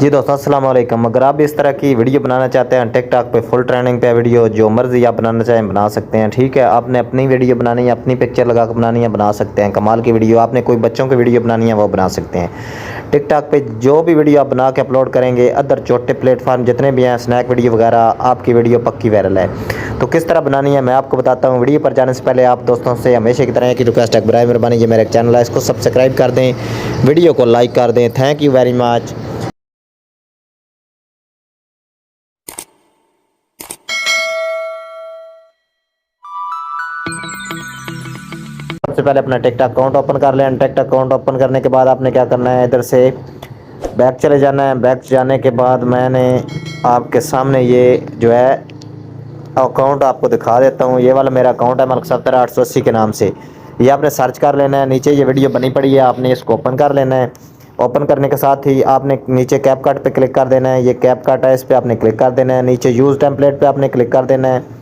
जी दोस्तों अस्सलाम वालेकुम। अगर आप भी इस तरह की वीडियो बनाना चाहते हैं टिकटॉक पे फुल ट्रेंडिंग पे वीडियो जो मर्ज़ी आप बनाना चाहें बना सकते हैं। ठीक है, आपने अपनी वीडियो बनानी है, अपनी पिक्चर लगा कर बनानी है, बना सकते हैं। कमाल की वीडियो, आपने कोई बच्चों की वीडियो बनानी है वो बना सकते हैं। टिकटॉक पे जो भी वीडियो आप बना के अपलोड करेंगे, अदर छोटे प्लेटफॉर्म जितने भी हैं, स्नैक वीडियो वगैरह, आपकी वीडियो पक्की वायरल है। तो किस तरह बनानी है मैं आपको बताता हूँ। वीडियो पर जाने से पहले आप दोस्तों से हमेशा की तरह की रिक्वेस्ट है, बराए मेहरबानी ये मेरा चैनल है, इसको सब्सक्राइब कर दें, वीडियो को लाइक कर दें। Thank you very much. सबसे पहले अपना टिकटॉक अकाउंट ओपन कर लें। टिकटॉक अकाउंट ओपन करने के बाद आपने क्या करना है, इधर से बैक चले जाना है। बैक जाने के बाद मैंने आपके सामने ये जो है अकाउंट आपको दिखा देता हूँ। ये वाला मेरा अकाउंट है मलिक सफ्तर 880 के नाम से। ये आपने सर्च कर लेना है, नीचे ये वीडियो बनी पड़ी है, आपने इसको ओपन कर लेना है। ओपन करने के साथ ही आपने नीचे कैपकट पे क्लिक कर देना है। ये कैपकट है, इस पर आपने क्लिक कर देना है। नीचे यूज़ टेम्पलेट पे आपने क्लिक कर देना है।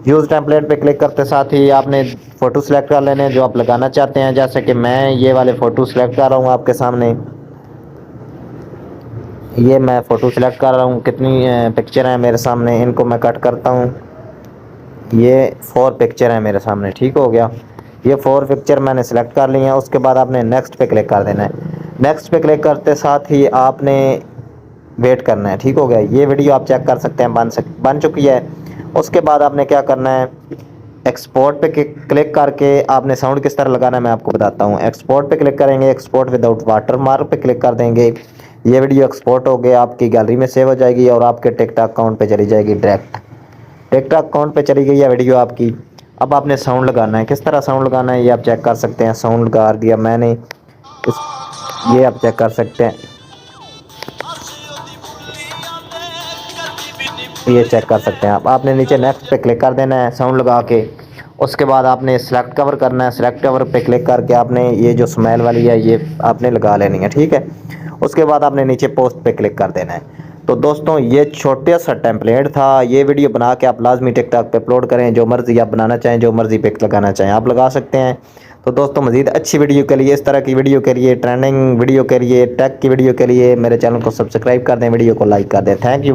यूज़ टेम्पलेट पे क्लिक करते साथ ही आपने फ़ोटो सेलेक्ट कर लेने हैं जो आप लगाना चाहते हैं। जैसे कि मैं ये वाले फ़ोटो सेलेक्ट कर रहा हूँ आपके सामने। ये मैं फ़ोटो सेलेक्ट कर रहा हूँ। कितनी पिक्चर हैं मेरे सामने, इनको मैं कट करता हूँ। ये 4 पिक्चर है मेरे सामने। ठीक हो गया, ये 4 पिक्चर मैंने सेलेक्ट कर ली हैं। उसके बाद आपने नेक्स्ट पे क्लिक कर देना है। नेक्स्ट पे क्लिक करते साथ ही आपने वेट करना है। ठीक हो गया, ये वीडियो आप चेक कर सकते हैं बन चुकी है। उसके बाद आपने क्या करना है, एक्सपोर्ट पे क्लिक करके आपने साउंड किस तरह लगाना है मैं आपको बताता हूँ। एक्सपोर्ट पे क्लिक करेंगे, एक्सपोर्ट विदाउट वाटरमार्क पे क्लिक कर देंगे। ये वीडियो एक्सपोर्ट हो गया, आपकी गैलरी में सेव हो जाएगी और आपके टिकटॉक अकाउंट पे चली जाएगी डायरेक्ट। टिकटॉक अकाउंट पे चली गई है वीडियो आपकी। अब आपने साउंड लगाना है, किस तरह साउंड लगाना है ये आप चेक कर सकते हैं। साउंड लगा दिया मैंने ये आप चेक कर सकते हैं, ये चेक कर सकते हैं आप। आपने नीचे नेक्स्ट पे क्लिक कर देना है साउंड लगा के। उसके बाद आपने सेलेक्ट कवर करना है। सेलेक्ट कवर पे क्लिक करके आपने ये जो स्मेल वाली है ये आपने लगा लेनी है। ठीक है, उसके बाद आपने नीचे पोस्ट पे क्लिक कर देना है। तो दोस्तों ये छोटे सा टेम्पलेट था। ये वीडियो बना के आप लाजमी टिकटॉक पे अपलोड करें। जो मर्ज़ी आप बनाना चाहें, जो मर्ज़ी पिक लगाना चाहें आप लगा सकते हैं। तो दोस्तों मज़ीद अच्छी वीडियो के लिए, इस तरह की वीडियो के लिए, ट्रेंडिंग वीडियो के लिए, टेक की वीडियो के लिए मेरे चैनल को सब्सक्राइब कर दें, वीडियो को लाइक कर दें। Thank you.